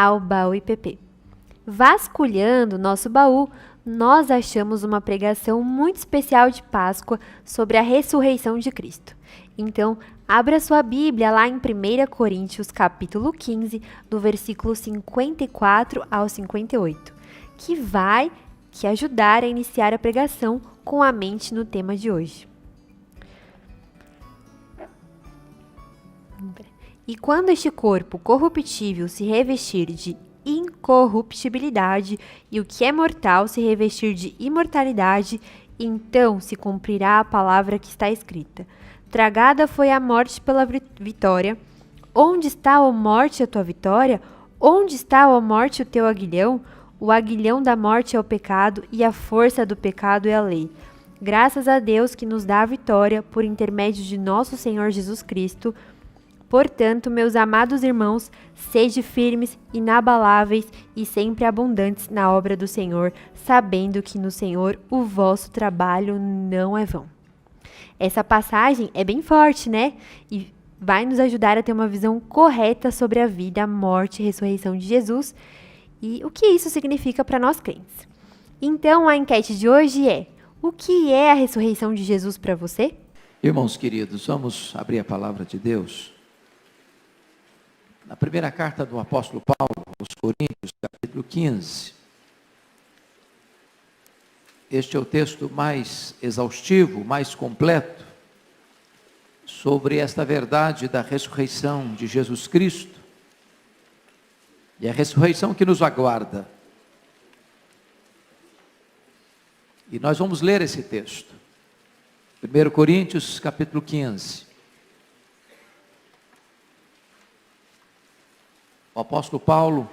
ao Baú IPP. Vasculhando nosso baú, nós achamos uma pregação muito especial de Páscoa sobre a ressurreição de Cristo. Então, abra sua Bíblia lá em 1 Coríntios capítulo 15, do versículo 54 ao 58, que vai te ajudar a iniciar a pregação com a mente no tema de hoje. E quando este corpo corruptível se revestir de incorruptibilidade e o que é mortal se revestir de imortalidade, então se cumprirá a palavra que está escrita: tragada foi a morte pela vitória. Onde está, ó morte, a tua vitória? Onde está, ó morte, o teu aguilhão? O aguilhão da morte é o pecado, e a força do pecado é a lei. Graças a Deus que nos dá a vitória por intermédio de nosso Senhor Jesus Cristo. Portanto, meus amados irmãos, sede firmes, inabaláveis e sempre abundantes na obra do Senhor, sabendo que no Senhor o vosso trabalho não é vão. Essa passagem é bem forte, né? E vai nos ajudar a ter uma visão correta sobre a vida, a morte e a ressurreição de Jesus e o que isso significa para nós crentes. Então, a enquete de hoje é: o que é a ressurreição de Jesus para você? Irmãos queridos, vamos abrir a palavra de Deus. Na primeira carta do apóstolo Paulo, aos Coríntios, capítulo 15. Este é o texto mais exaustivo, mais completo, sobre esta verdade da ressurreição de Jesus Cristo. E a ressurreição que nos aguarda. E nós vamos ler esse texto. 1 Coríntios, capítulo 15. O apóstolo Paulo,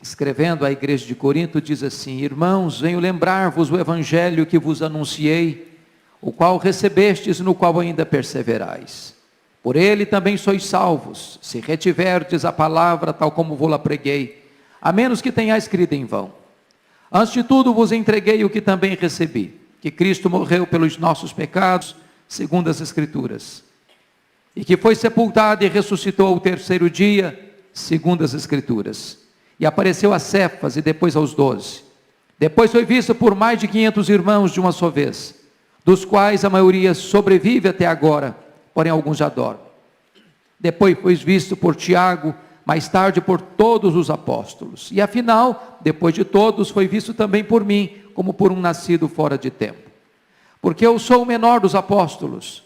escrevendo à igreja de Corinto, diz assim: irmãos, venho lembrar-vos o evangelho que vos anunciei, o qual recebestes, no qual ainda perseverais. Por ele também sois salvos, se retiverdes a palavra tal como vou-la preguei, a menos que tenhais crido em vão. Antes de tudo vos entreguei o que também recebi, que Cristo morreu pelos nossos pecados, segundo as Escrituras, e que foi sepultado e ressuscitou ao terceiro dia, segundo as Escrituras, e apareceu a Cefas e depois aos 12. Depois foi visto por mais de 500 irmãos de uma só vez, dos quais a maioria sobrevive até agora, porém alguns já dormem. Depois foi visto por Tiago, mais tarde por todos os apóstolos, e afinal, depois de todos, foi visto também por mim, como por um nascido fora de tempo. Porque eu sou o menor dos apóstolos,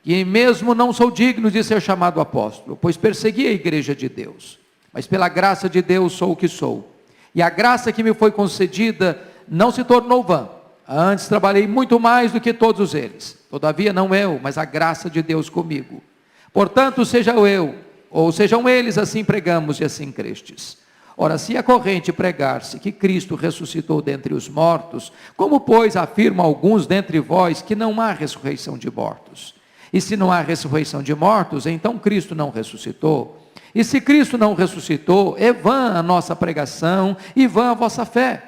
e mesmo não sou digno de ser chamado apóstolo, pois persegui a igreja de Deus. Mas pela graça de Deus sou o que sou. E a graça que me foi concedida não se tornou vã. Antes trabalhei muito mais do que todos eles. Todavia não eu, mas a graça de Deus comigo. Portanto, seja eu, ou sejam eles, assim pregamos e assim crestes. Ora, se é corrente pregar-se que Cristo ressuscitou dentre os mortos, como pois afirmam alguns dentre vós que não há ressurreição de mortos? E se não há ressurreição de mortos, então Cristo não ressuscitou. E se Cristo não ressuscitou, é vã a nossa pregação e vã a vossa fé.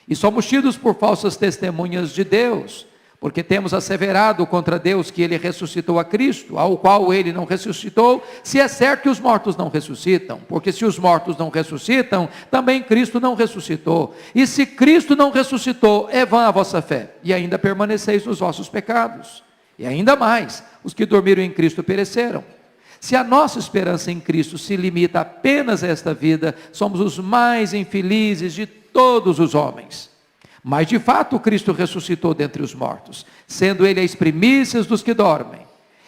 E somos tidos por falsas testemunhas de Deus, porque temos asseverado contra Deus que Ele ressuscitou a Cristo, ao qual Ele não ressuscitou, se é certo que os mortos não ressuscitam. Porque se os mortos não ressuscitam, também Cristo não ressuscitou. E se Cristo não ressuscitou, é vã a vossa fé, e ainda permaneceis nos vossos pecados. E ainda mais, os que dormiram em Cristo pereceram. Se a nossa esperança em Cristo se limita apenas a esta vida, somos os mais infelizes de todos os homens. Mas de fato Cristo ressuscitou dentre os mortos, sendo Ele as primícias dos que dormem.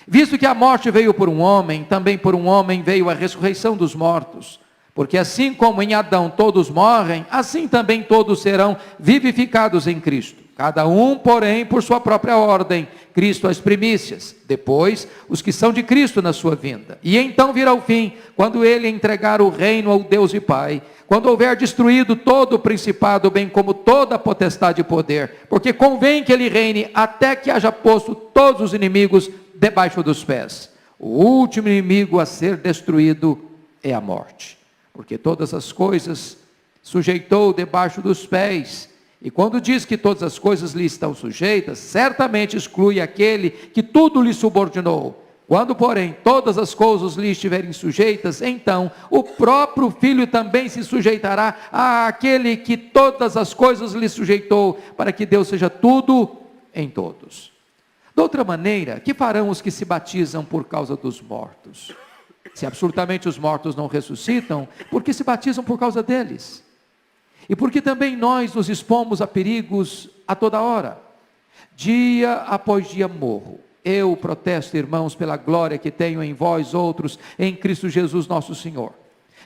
Visto que a morte veio por um homem, também por um homem veio a ressurreição dos mortos. Porque assim como em Adão todos morrem, assim também todos serão vivificados em Cristo. Cada um, porém, por sua própria ordem, Cristo as primícias, depois os que são de Cristo na sua vinda. E então virá o fim, quando Ele entregar o reino ao Deus e Pai, quando houver destruído todo o principado, bem como toda a potestade e poder, porque convém que Ele reine até que haja posto todos os inimigos debaixo dos pés. O último inimigo a ser destruído é a morte, porque todas as coisas sujeitou debaixo dos pés. E quando diz que todas as coisas lhe estão sujeitas, certamente exclui aquele que tudo lhe subordinou, Quando, porém, todas as coisas lhe estiverem sujeitas, então o próprio Filho também se sujeitará àquele que todas as coisas lhe sujeitou, para que Deus seja tudo em todos. De outra maneira, que farão os que se batizam por causa dos mortos? Se absolutamente os mortos não ressuscitam, porque se batizam por causa deles. E porque também nós nos expomos a perigos a toda hora. Dia após dia morro. Eu protesto, irmãos, pela glória que tenho em vós outros, em Cristo Jesus nosso Senhor.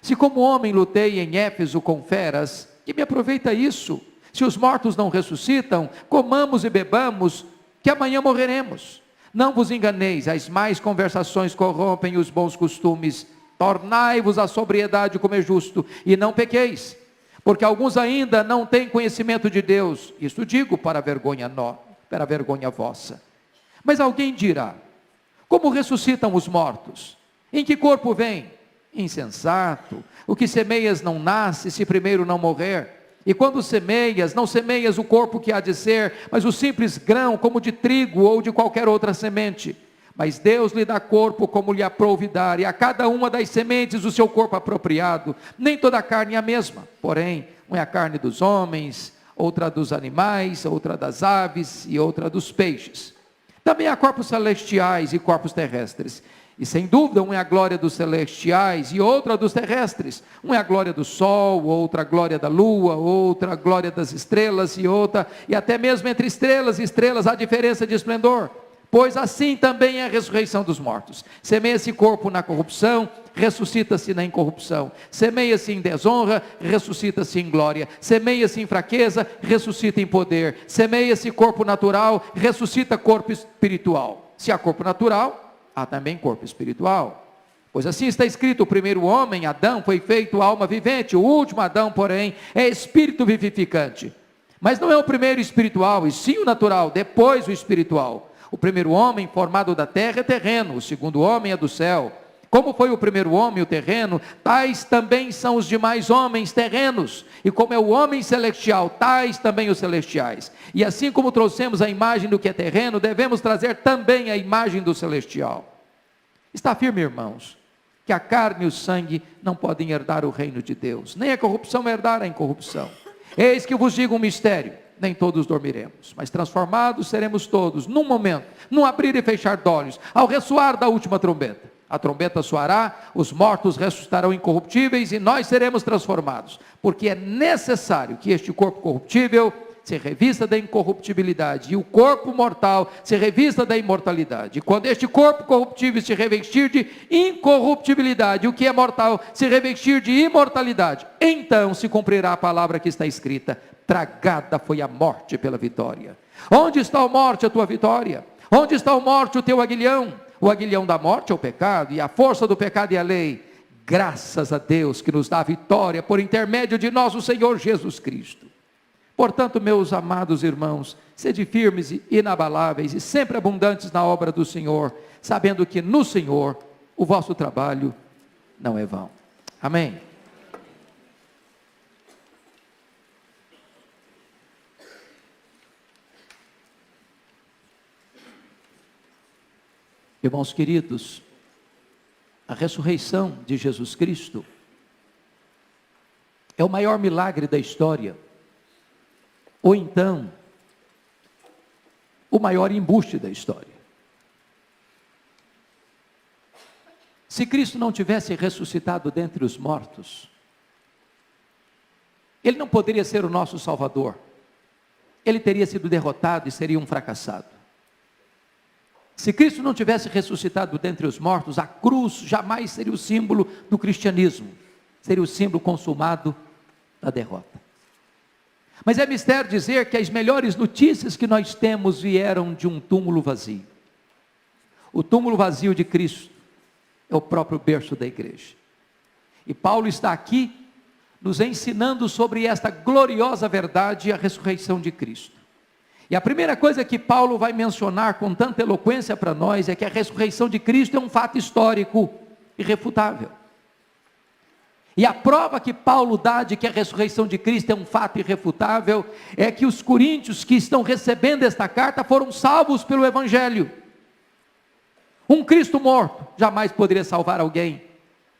Se como homem lutei em Éfeso com feras, que me aproveita isso? Se os mortos não ressuscitam, comamos e bebamos, que amanhã morreremos. Não vos enganeis, as más conversações corrompem os bons costumes. Tornai-vos à sobriedade como é justo, e não pequeis, porque alguns ainda não têm conhecimento de Deus. Isto digo para a vergonha vossa. Mas alguém dirá: como ressuscitam os mortos? Em que corpo vem? Insensato, o que semeias não nasce, se primeiro não morrer. E quando semeias, não semeias o corpo que há de ser, mas o simples grão, como de trigo ou de qualquer outra semente. Mas Deus lhe dá corpo como lhe aprouve dar, e a cada uma das sementes o seu corpo apropriado. Nem toda a carne é a mesma, porém, uma é a carne dos homens, outra dos animais, outra das aves e outra dos peixes. Também há corpos celestiais e corpos terrestres. E sem dúvida, uma é a glória dos celestiais e outra dos terrestres. Uma é a glória do sol, outra a glória da lua, outra a glória das estrelas e até mesmo entre estrelas e estrelas há diferença de esplendor. Pois assim também é a ressurreição dos mortos. Semeia-se corpo na corrupção, ressuscita-se na incorrupção. Semeia-se em desonra, ressuscita-se em glória. Semeia-se em fraqueza, ressuscita em poder. Semeia-se corpo natural, ressuscita corpo espiritual. Se há corpo natural, há também corpo espiritual. Pois assim está escrito: o primeiro homem, Adão, foi feito alma vivente. O último Adão, porém, é espírito vivificante. Mas não é o primeiro espiritual, e sim o natural, depois o espiritual. O primeiro homem formado da terra é terreno, o segundo homem é do céu. Como foi o primeiro homem, o terreno, tais também são os demais homens terrenos. E como é o homem celestial, tais também os celestiais. E assim como trouxemos a imagem do que é terreno, devemos trazer também a imagem do celestial. Está firme, irmãos, que a carne e o sangue não podem herdar o reino de Deus, nem a corrupção herdar a incorrupção. Eis que vos digo um mistério: nem todos dormiremos, mas transformados seremos todos, num momento, num abrir e fechar de olhos, ao ressoar da última trombeta. A trombeta soará, os mortos ressuscitarão incorruptíveis e nós seremos transformados, porque é necessário que este corpo corruptível se revista da incorruptibilidade e o corpo mortal se revista da imortalidade. E quando este corpo corruptível se revestir de incorruptibilidade, o que é mortal se revestir de imortalidade, então se cumprirá a palavra que está escrita: tragada foi a morte pela vitória. Onde está a morte, a tua vitória? Onde está a morte, o teu aguilhão? O aguilhão da morte é o pecado, e a força do pecado é a lei. Graças a Deus que nos dá a vitória por intermédio de nosso Senhor Jesus Cristo. Portanto, meus amados irmãos, sede firmes e inabaláveis e sempre abundantes na obra do Senhor, sabendo que no Senhor o vosso trabalho não é vão. Amém. Irmãos queridos, a ressurreição de Jesus Cristo é o maior milagre da história, ou então, o maior embuste da história. Se Cristo não tivesse ressuscitado dentre os mortos, Ele não poderia ser o nosso Salvador, Ele teria sido derrotado e seria um fracassado. Se Cristo não tivesse ressuscitado dentre os mortos, a cruz jamais seria o símbolo do cristianismo, seria o símbolo consumado da derrota. Mas é mistério dizer que as melhores notícias que nós temos vieram de um túmulo vazio. O túmulo vazio de Cristo é o próprio berço da igreja. E Paulo está aqui nos ensinando sobre esta gloriosa verdade, a ressurreição de Cristo. E a primeira coisa que Paulo vai mencionar com tanta eloquência para nós é que a ressurreição de Cristo é um fato histórico irrefutável. E a prova que Paulo dá de que a ressurreição de Cristo é um fato irrefutável é que os coríntios que estão recebendo esta carta foram salvos pelo Evangelho. Um Cristo morto jamais poderia salvar alguém,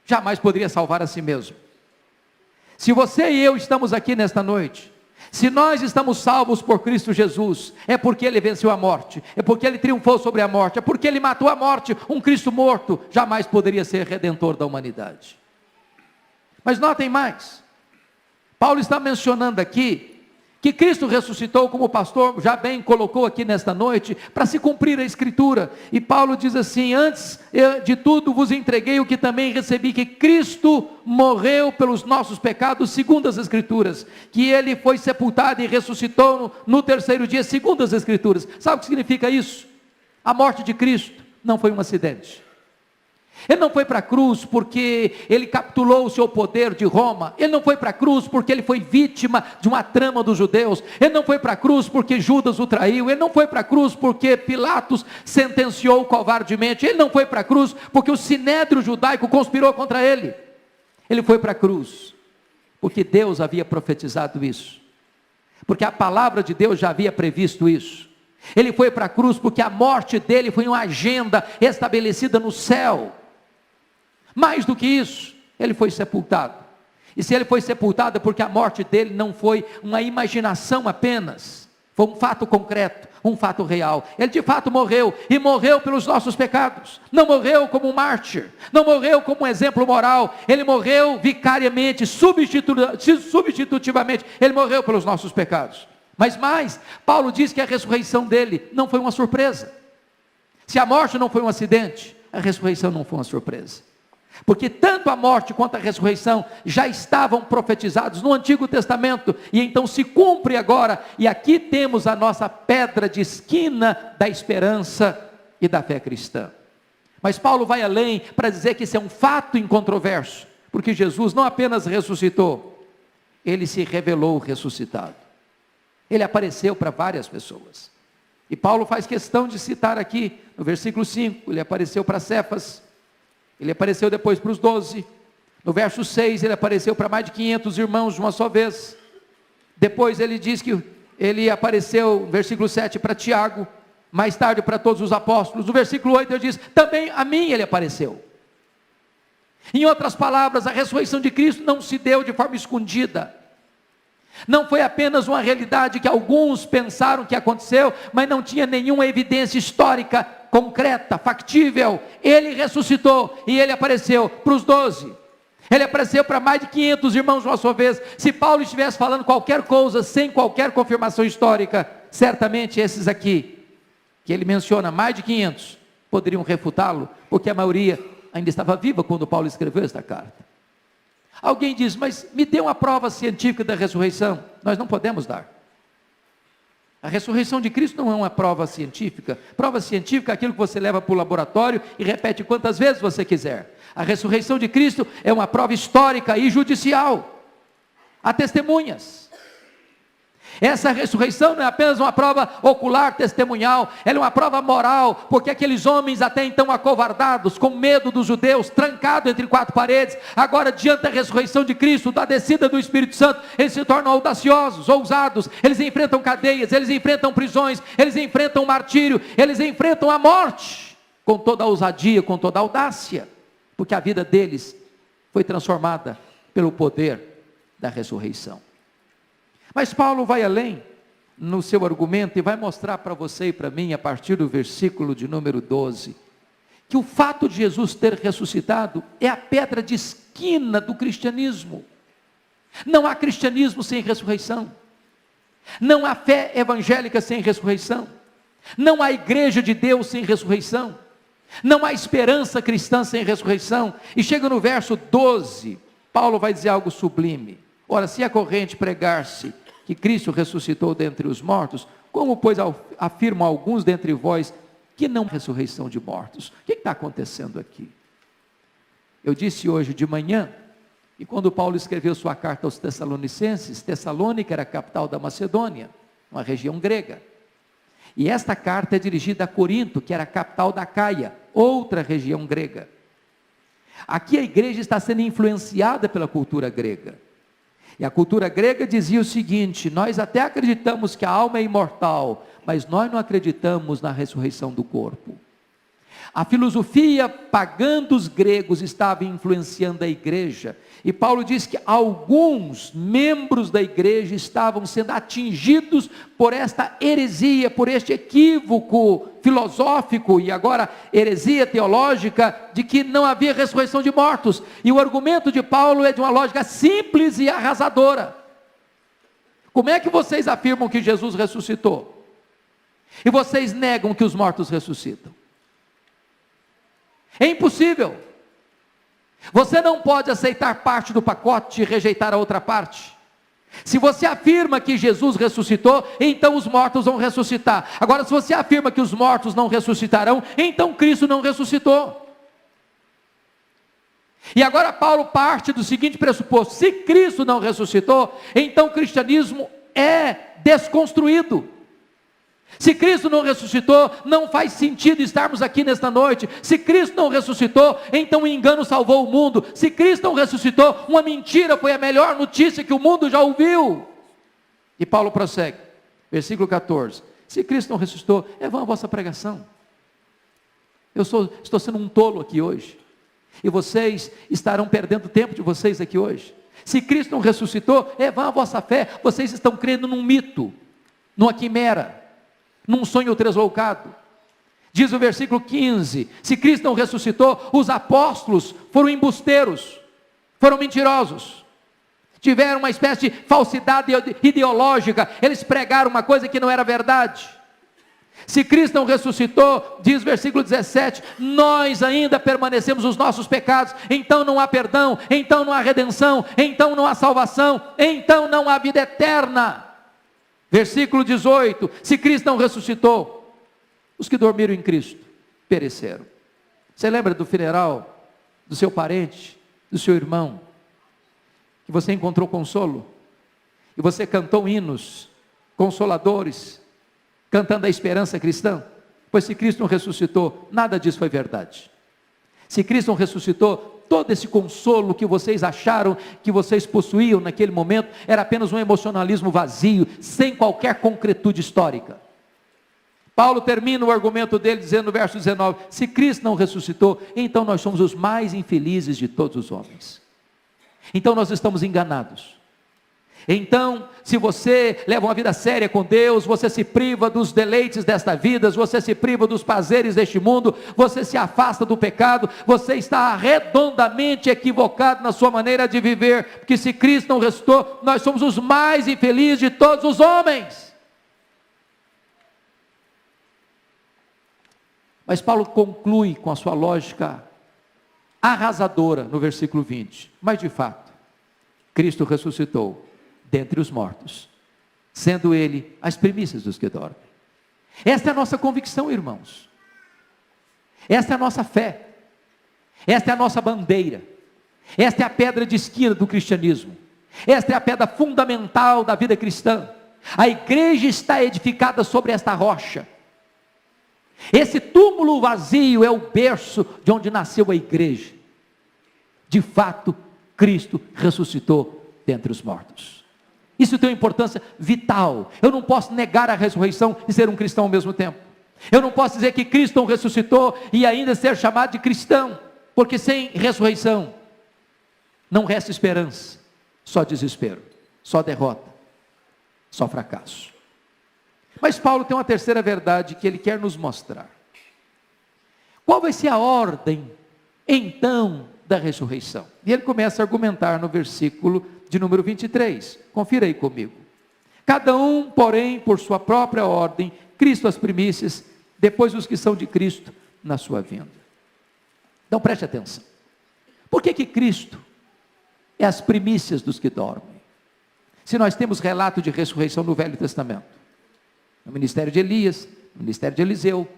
jamais poderia salvar a si mesmo. Se você e eu estamos aqui nesta noite, se nós estamos salvos por Cristo Jesus, é porque Ele venceu a morte, é porque Ele triunfou sobre a morte, é porque Ele matou a morte. Um Cristo morto jamais poderia ser redentor da humanidade. Mas notem mais, Paulo está mencionando aqui, que Cristo ressuscitou, como o pastor já bem colocou aqui nesta noite, para se cumprir a Escritura. E Paulo diz assim: antes de tudo vos entreguei o que também recebi, que Cristo morreu pelos nossos pecados, segundo as Escrituras, que Ele foi sepultado e ressuscitou no terceiro dia, segundo as Escrituras. Sabe o que significa isso? A morte de Cristo não foi um acidente. Ele não foi para a cruz porque ele capturou o seu poder de Roma. Ele não foi para a cruz porque ele foi vítima de uma trama dos judeus. Ele não foi para a cruz porque Judas o traiu. Ele não foi para a cruz porque Pilatos sentenciou covardemente. Ele não foi para a cruz porque o sinédrio judaico conspirou contra ele. Ele foi para a cruz porque Deus havia profetizado isso, porque a palavra de Deus já havia previsto isso. Ele foi para a cruz porque a morte dele foi uma agenda estabelecida no céu. Mais do que isso, ele foi sepultado. E se ele foi sepultado é porque a morte dele não foi uma imaginação apenas, foi um fato concreto, um fato real. Ele de fato morreu, e morreu pelos nossos pecados. Não morreu como um mártir, não morreu como um exemplo moral. Ele morreu vicariamente, substitutivamente. Ele morreu pelos nossos pecados. Mas mais, Paulo diz que a ressurreição dele não foi uma surpresa. Se a morte não foi um acidente, a ressurreição não foi uma surpresa. Porque tanto a morte quanto a ressurreição já estavam profetizados no Antigo Testamento, e então se cumpre agora, e aqui temos a nossa pedra de esquina da esperança e da fé cristã. Mas Paulo vai além para dizer que isso é um fato incontroverso, porque Jesus não apenas ressuscitou, ele se revelou ressuscitado. Ele apareceu para várias pessoas, e Paulo faz questão de citar aqui, no versículo 5, ele apareceu para Cefas, ele apareceu depois para os 12, no verso 6 ele apareceu para mais de 500 irmãos de uma só vez, depois ele diz que ele apareceu, no versículo 7, para Tiago, mais tarde para todos os apóstolos, no versículo 8 ele diz, também a mim ele apareceu. Em outras palavras, a ressurreição de Cristo não se deu de forma escondida, não foi apenas uma realidade que alguns pensaram que aconteceu, mas não tinha nenhuma evidência histórica, concreta, factível. Ele ressuscitou e ele apareceu para os 12, ele apareceu para mais de 500 irmãos de uma só vez. Se Paulo estivesse falando qualquer coisa, sem qualquer confirmação histórica, certamente esses aqui, que ele menciona mais de 500, poderiam refutá-lo, porque a maioria ainda estava viva quando Paulo escreveu esta carta. Alguém diz, mas me dê uma prova científica da ressurreição. Nós não podemos dar. A ressurreição de Cristo não é uma prova científica. Prova científica é aquilo que você leva para o laboratório e repete quantas vezes você quiser. A ressurreição de Cristo é uma prova histórica e judicial. Há testemunhas. Essa ressurreição não é apenas uma prova ocular, testemunhal, ela é uma prova moral, porque aqueles homens até então acovardados, com medo dos judeus, trancados entre quatro paredes, agora diante da ressurreição de Cristo, da descida do Espírito Santo, eles se tornam audaciosos, ousados, eles enfrentam cadeias, eles enfrentam prisões, eles enfrentam martírio, eles enfrentam a morte, com toda a ousadia, com toda a audácia, porque a vida deles foi transformada pelo poder da ressurreição. Mas Paulo vai além no seu argumento e vai mostrar para você e para mim, a partir do versículo de número 12, que o fato de Jesus ter ressuscitado é a pedra de esquina do cristianismo. Não há cristianismo sem ressurreição, não há fé evangélica sem ressurreição, não há igreja de Deus sem ressurreição, não há esperança cristã sem ressurreição. E chega no verso 12, Paulo vai dizer algo sublime. Ora, se é corrente pregar-se que Cristo ressuscitou dentre os mortos, como pois afirmam alguns dentre vós que não há ressurreição de mortos? O que está acontecendo aqui? Eu disse hoje de manhã, e quando Paulo escreveu sua carta aos Tessalonicenses, Tessalônica era a capital da Macedônia, uma região grega, e esta carta é dirigida a Corinto, que era a capital da Caia, outra região grega. Aqui a igreja está sendo influenciada pela cultura grega. E a cultura grega dizia o seguinte: nós até acreditamos que a alma é imortal, mas nós não acreditamos na ressurreição do corpo. A filosofia pagã dos gregos estava influenciando a igreja. E Paulo diz que alguns membros da igreja estavam sendo atingidos por esta heresia, por este equívoco filosófico e agora heresia teológica de que não havia ressurreição de mortos. E o argumento de Paulo é de uma lógica simples e arrasadora. Como é que vocês afirmam que Jesus ressuscitou? E vocês negam que os mortos ressuscitam? É impossível. Você não pode aceitar parte do pacote e rejeitar a outra parte. Se você afirma que Jesus ressuscitou, então os mortos vão ressuscitar. Agora, se você afirma que os mortos não ressuscitarão, então Cristo não ressuscitou. E agora Paulo parte do seguinte pressuposto: se Cristo não ressuscitou, então o cristianismo é desconstruído. Se Cristo não ressuscitou, não faz sentido estarmos aqui nesta noite. Se Cristo não ressuscitou, então o engano salvou o mundo. Se Cristo não ressuscitou, uma mentira foi a melhor notícia que o mundo já ouviu. E Paulo prossegue, versículo 14: se Cristo não ressuscitou, é vã a vossa pregação. Estou sendo um tolo aqui hoje, e vocês estarão perdendo tempo de vocês aqui hoje. Se Cristo não ressuscitou, é vã a vossa fé. Vocês estão crendo num mito, numa quimera, num sonho tresloucado. Diz o versículo 15: se Cristo não ressuscitou, os apóstolos foram embusteiros, foram mentirosos, tiveram uma espécie de falsidade ideológica, eles pregaram uma coisa que não era verdade. Se Cristo não ressuscitou, diz o versículo 17, nós ainda permanecemos nos nossos pecados, então não há perdão, então não há redenção, então não há salvação, então não há vida eterna. Versículo 18, se Cristo não ressuscitou, os que dormiram em Cristo pereceram. Você lembra do funeral do seu parente, do seu irmão, que você encontrou consolo, e você cantou hinos consoladores, cantando a esperança cristã? Pois se Cristo não ressuscitou, nada disso foi verdade. Se Cristo não ressuscitou, todo esse consolo que vocês acharam que vocês possuíam naquele momento, era apenas um emocionalismo vazio, sem qualquer concretude histórica. Paulo termina o argumento dele dizendo no verso 19, se Cristo não ressuscitou, então nós somos os mais infelizes de todos os homens. Então nós estamos enganados. Então, se você leva uma vida séria com Deus, você se priva dos deleites desta vida, você se priva dos prazeres deste mundo, você se afasta do pecado, você está redondamente equivocado na sua maneira de viver, porque se Cristo não ressuscitou, nós somos os mais infelizes de todos os homens. Mas Paulo conclui com a sua lógica arrasadora no versículo 20, mas de fato, Cristo ressuscitou dentre os mortos, sendo Ele as primícias dos que dormem. Esta é a nossa convicção, irmãos. Esta é a nossa fé. Esta é a nossa bandeira. Esta é a pedra de esquina do cristianismo. Esta é a pedra fundamental da vida cristã. A igreja está edificada sobre esta rocha. Esse túmulo vazio é o berço de onde nasceu a igreja. De fato, Cristo ressuscitou dentre os mortos. Isso tem uma importância vital. Eu não posso negar a ressurreição e ser um cristão ao mesmo tempo. Eu não posso dizer que Cristo não ressuscitou e ainda ser chamado de cristão, porque sem ressurreição não resta esperança, só desespero, só derrota, só fracasso. Mas Paulo tem uma terceira verdade que ele quer nos mostrar. Qual vai ser a ordem, então, da ressurreição? E ele começa a argumentar no versículo de número 23, confira aí comigo. Cada um, porém, por sua própria ordem, Cristo as primícias, depois os que são de Cristo na sua vinda. Então preste atenção. Por que Cristo é as primícias dos que dormem? Se nós temos relato de ressurreição no Velho Testamento, no ministério de Elias, no ministério de Eliseu,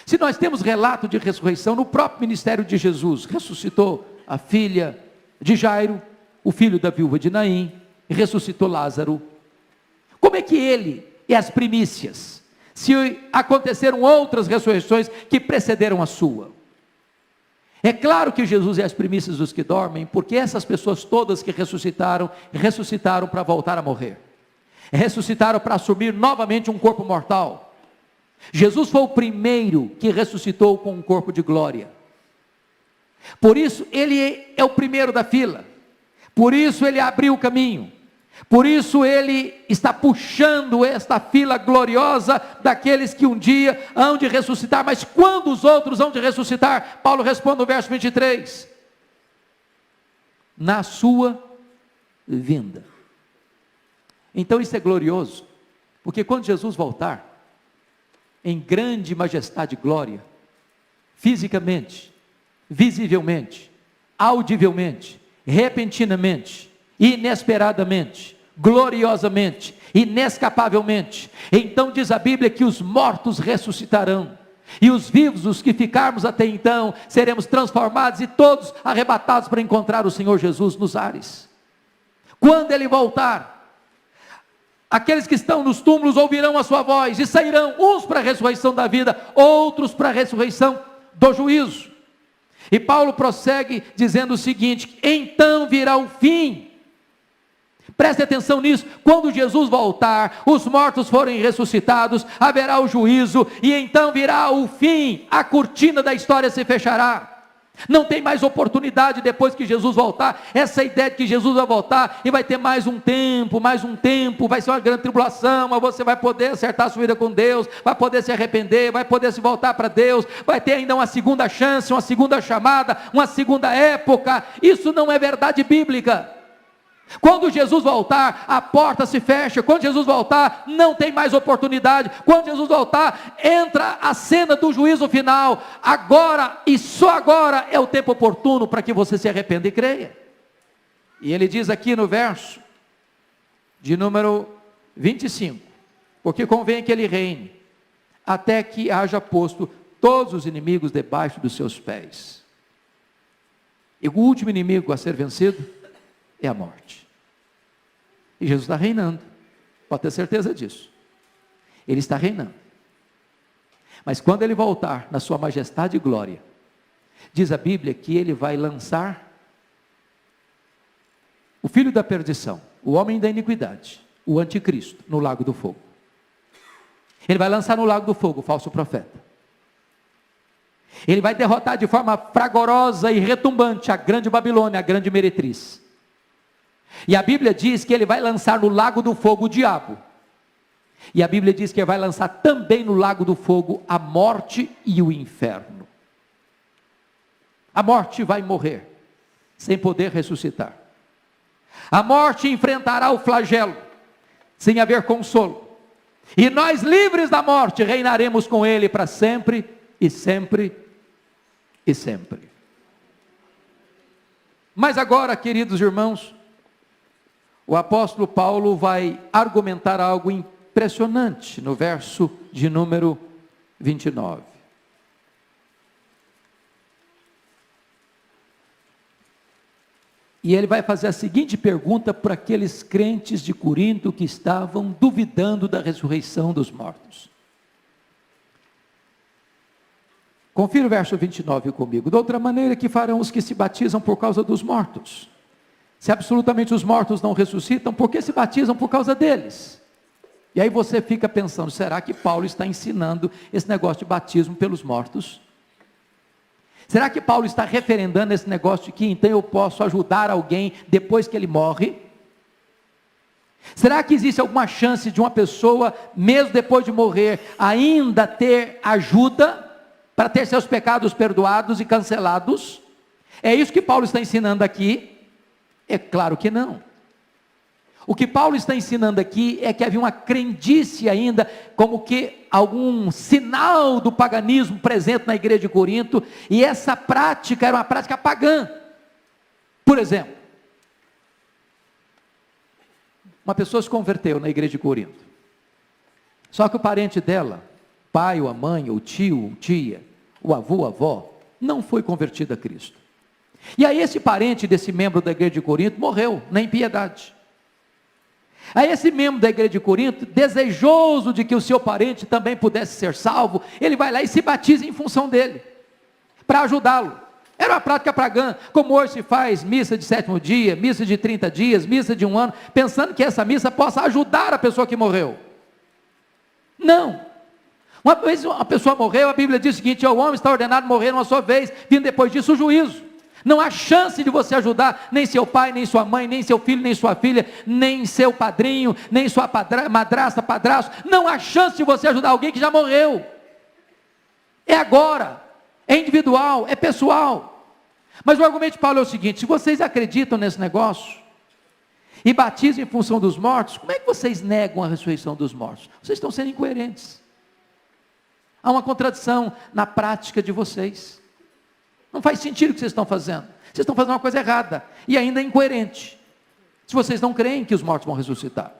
se nós temos relato de ressurreição no próprio ministério de Jesus, ressuscitou a filha de Jairo, o filho da viúva de Naim, e ressuscitou Lázaro. Como é que ele é as primícias, se aconteceram outras ressurreições que precederam a sua? É claro que Jesus é as primícias dos que dormem, porque essas pessoas todas que ressuscitaram para voltar a morrer, ressuscitaram para assumir novamente um corpo mortal, Jesus foi o primeiro que ressuscitou com um corpo de glória. Por isso ele é o primeiro da fila. Por isso ele abriu o caminho. Por isso ele está puxando esta fila gloriosa daqueles que um dia hão de ressuscitar. Mas quando os outros hão de ressuscitar? Paulo responde no verso 23. Na sua vinda. Então isso é glorioso, porque quando Jesus voltar, em grande majestade e glória, fisicamente, visivelmente, audivelmente, repentinamente, inesperadamente, gloriosamente, inescapavelmente, então diz a Bíblia que os mortos ressuscitarão, e os vivos, os que ficarmos até então, seremos transformados e todos arrebatados para encontrar o Senhor Jesus nos ares. Quando Ele voltar, aqueles que estão nos túmulos ouvirão a sua voz e sairão, uns para a ressurreição da vida, outros para a ressurreição do juízo. E Paulo prossegue dizendo o seguinte: então virá o fim. Preste atenção nisso. Quando Jesus voltar, os mortos forem ressuscitados, haverá o juízo, e então virá o fim, a cortina da história se fechará. Não tem mais oportunidade depois que Jesus voltar. Essa ideia de que Jesus vai voltar e vai ter mais um tempo, vai ser uma grande tribulação, mas você vai poder acertar a sua vida com Deus, vai poder se arrepender, vai poder se voltar para Deus, vai ter ainda uma segunda chance, uma segunda chamada, uma segunda época. Isso não é verdade bíblica. Quando Jesus voltar, a porta se fecha. Quando Jesus voltar, não tem mais oportunidade. Quando Jesus voltar, entra a cena do juízo final. Agora, e só agora, é o tempo oportuno para que você se arrependa e creia. E ele diz aqui no verso de número 25: porque convém que ele reine, até que haja posto todos os inimigos debaixo dos seus pés. E o último inimigo a ser vencido é a morte. E Jesus está reinando, pode ter certeza disso. Ele está reinando. Mas quando ele voltar na sua majestade e glória, diz a Bíblia que ele vai lançar o filho da perdição, o homem da iniquidade, o anticristo, no lago do fogo. Ele vai lançar no lago do fogo o falso profeta. Ele vai derrotar de forma fragorosa e retumbante a grande Babilônia, a grande meretriz. E a Bíblia diz que ele vai lançar no lago do fogo o diabo. E a Bíblia diz que ele vai lançar também no lago do fogo a morte e o inferno. A morte vai morrer, sem poder ressuscitar. A morte enfrentará o flagelo, sem haver consolo. E nós, livres da morte, reinaremos com ele para sempre, e sempre, e sempre. Mas agora, queridos irmãos, o apóstolo Paulo vai argumentar algo impressionante no verso de número 29. E ele vai fazer a seguinte pergunta para aqueles crentes de Corinto que estavam duvidando da ressurreição dos mortos. Confira o verso 29 comigo. De outra maneira que farão os que se batizam por causa dos mortos? Se absolutamente os mortos não ressuscitam, por que se batizam por causa deles? E aí você fica pensando, será que Paulo está ensinando esse negócio de batismo pelos mortos? Será que Paulo está referendando esse negócio de que então eu posso ajudar alguém depois que ele morre? Será que existe alguma chance de uma pessoa, mesmo depois de morrer, ainda ter ajuda para ter seus pecados perdoados e cancelados? É isso que Paulo está ensinando aqui? É claro que não. O que Paulo está ensinando aqui é que havia uma crendice ainda, como que algum sinal do paganismo presente na igreja de Corinto, e essa prática era uma prática pagã. Por exemplo, uma pessoa se converteu na igreja de Corinto, só que o parente dela, pai ou a mãe, ou tio, ou tia, o avô, a avó, não foi convertido a Cristo. E aí esse parente desse membro da igreja de Corinto morreu na impiedade. Aí esse membro da igreja de Corinto, desejoso de que o seu parente também pudesse ser salvo, ele vai lá e se batiza em função dele, para ajudá-lo. Era uma prática pagã, como hoje se faz missa de 7º dia, missa de 30 dias, missa de 1 ano, pensando que essa missa possa ajudar a pessoa que morreu. Não. Uma vez uma pessoa morreu, a Bíblia diz o seguinte: o homem está ordenado a morrer uma só vez, vindo depois disso o juízo. Não há chance de você ajudar nem seu pai, nem sua mãe, nem seu filho, nem sua filha, nem seu padrinho, nem sua madrasta, padrasto. Não há chance de você ajudar alguém que já morreu. É agora, é individual, é pessoal. Mas o argumento de Paulo é o seguinte: se vocês acreditam nesse negócio e batizam em função dos mortos, como é que vocês negam a ressurreição dos mortos? Vocês estão sendo incoerentes. Há uma contradição na prática de vocês. Não faz sentido o que vocês estão fazendo. Vocês estão fazendo uma coisa errada e ainda incoerente, se vocês não creem que os mortos vão ressuscitar.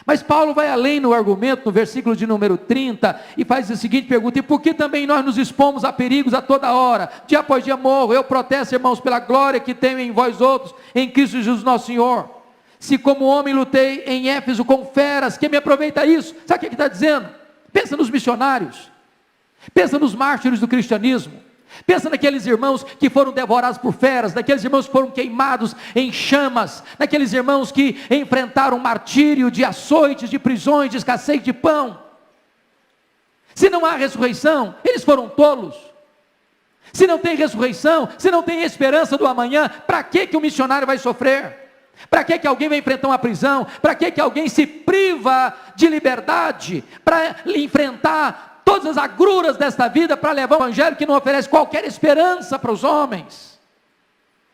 Mas Paulo vai além no argumento, no versículo de número 30, e faz a seguinte pergunta: e por que também nós nos expomos a perigos a toda hora? Dia após dia morro. Eu protesto, irmãos, pela glória que tenho em vós outros, em Cristo Jesus nosso Senhor. Se como homem lutei em Éfeso com feras, que me aproveita isso? Sabe o que ele está dizendo? Pensa nos missionários, pensa nos mártires do cristianismo, pensa naqueles irmãos que foram devorados por feras, naqueles irmãos que foram queimados em chamas, naqueles irmãos que enfrentaram martírio de açoites, de prisões, de escassez de pão. Se não há ressurreição, eles foram tolos. Se não tem ressurreição, se não tem esperança do amanhã, para que o missionário vai sofrer? Para que alguém vai enfrentar uma prisão? Para que alguém se priva de liberdade para enfrentar todas as agruras desta vida, para levar um evangelho que não oferece qualquer esperança para os homens?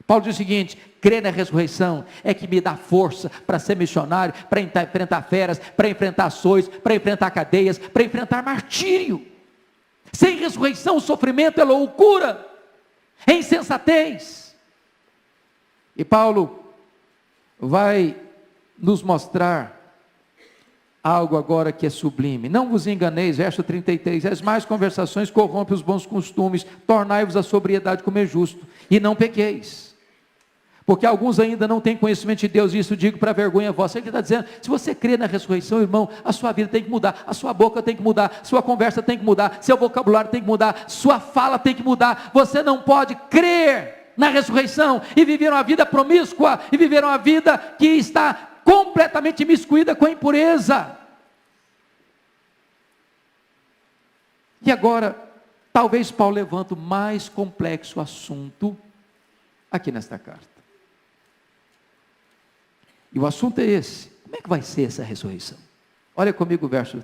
Paulo diz o seguinte: crer na ressurreição é que me dá força para ser missionário, para enfrentar feras, para enfrentar açoites, para enfrentar cadeias, para enfrentar martírio. Sem ressurreição o sofrimento é loucura, é insensatez. E Paulo vai nos mostrar algo agora que é sublime. Não vos enganeis, verso 33, as más conversações corrompem os bons costumes, tornai-vos a sobriedade como é justo, e não pequeis, porque alguns ainda não têm conhecimento de Deus, e isso digo para vergonha vossa. Ele está dizendo: se você crê na ressurreição, irmão, a sua vida tem que mudar, a sua boca tem que mudar, sua conversa tem que mudar, seu vocabulário tem que mudar, sua fala tem que mudar. Você não pode crer na ressurreição e viver uma vida promíscua, e viver uma vida que está completamente imiscuída com a impureza. E agora, talvez Paulo levante o mais complexo assunto aqui nesta carta. E o assunto é esse: como é que vai ser essa ressurreição? Olha comigo o verso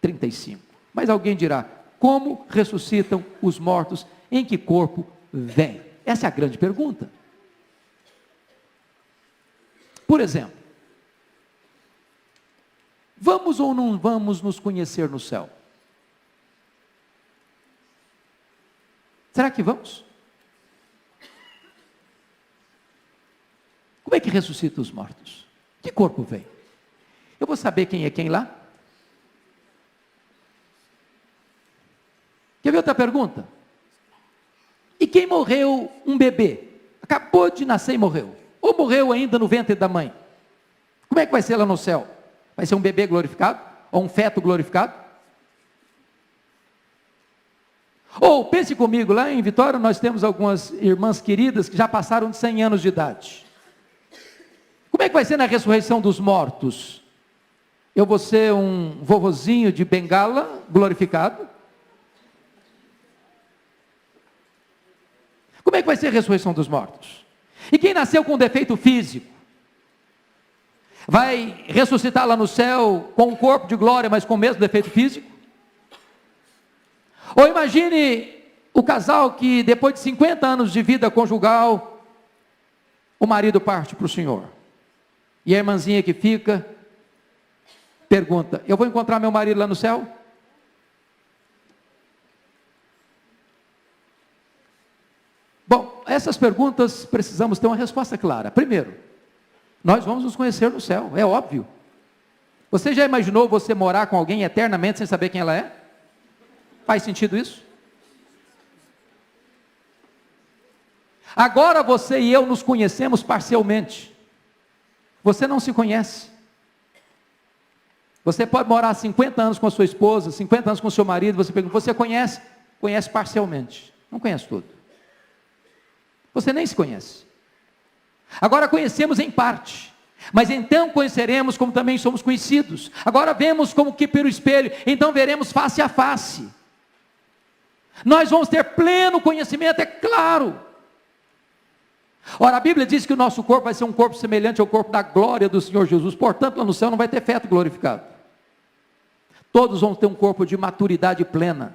35. Mas alguém dirá: como ressuscitam os mortos? Em que corpo vêm? Essa é a grande pergunta. Por exemplo, vamos ou não vamos nos conhecer no céu? Será que vamos? Como é que ressuscita os mortos? Que corpo vem? Eu vou saber quem é quem lá? Quer ver outra pergunta? E quem morreu um bebê? Acabou de nascer e morreu. Ou morreu ainda no ventre da mãe? Como é que vai ser lá no céu? Vai ser um bebê glorificado? Ou um feto glorificado? Ou, pense comigo, lá em Vitória nós temos algumas irmãs queridas que já passaram de 100 anos de idade. Como é que vai ser na ressurreição dos mortos? Eu vou ser um vovozinho de bengala glorificado? Como é que vai ser a ressurreição dos mortos? E quem nasceu com defeito físico? Vai ressuscitar lá no céu com um corpo de glória, mas com o mesmo defeito físico? Ou imagine o casal que depois de 50 anos de vida conjugal, o marido parte para o Senhor. E a irmãzinha que fica, pergunta: eu vou encontrar meu marido lá no céu? Bom, essas perguntas precisamos ter uma resposta clara. Primeiro, nós vamos nos conhecer no céu, é óbvio. Você já imaginou você morar com alguém eternamente sem saber quem ela é? Faz sentido isso? Agora você e eu nos conhecemos parcialmente. Você não se conhece. Você pode morar 50 anos com a sua esposa, 50 anos com o seu marido, você pergunta: você conhece? Conhece parcialmente, não conhece tudo. Você nem se conhece. Agora conhecemos em parte. Mas então conheceremos como também somos conhecidos. Agora vemos como que pelo espelho, então veremos face a face. Nós vamos ter pleno conhecimento, é claro. Ora, a Bíblia diz que o nosso corpo vai ser um corpo semelhante ao corpo da glória do Senhor Jesus. Portanto, lá no céu não vai ter feto glorificado. Todos vão ter um corpo de maturidade plena.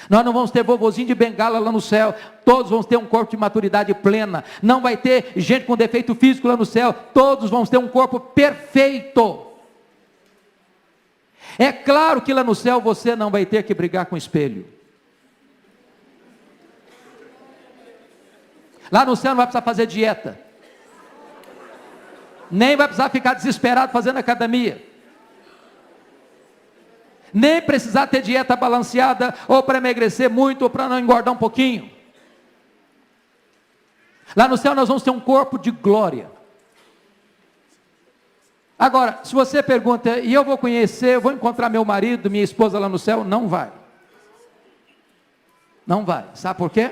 Nós não vamos ter vovozinho de bengala lá no céu. Todos vão ter um corpo de maturidade plena. Não vai ter gente com defeito físico lá no céu. Todos vão ter um corpo perfeito. É claro que lá no céu você não vai ter que brigar com o espelho. Lá no céu não vai precisar fazer dieta. Nem vai precisar ficar desesperado fazendo academia. Nem precisar ter dieta balanceada, ou para emagrecer muito, ou para não engordar um pouquinho. Lá no céu nós vamos ter um corpo de glória. Agora, se você pergunta, e eu vou conhecer, eu vou encontrar meu marido, minha esposa lá no céu? Não vai. Não vai. Sabe por quê?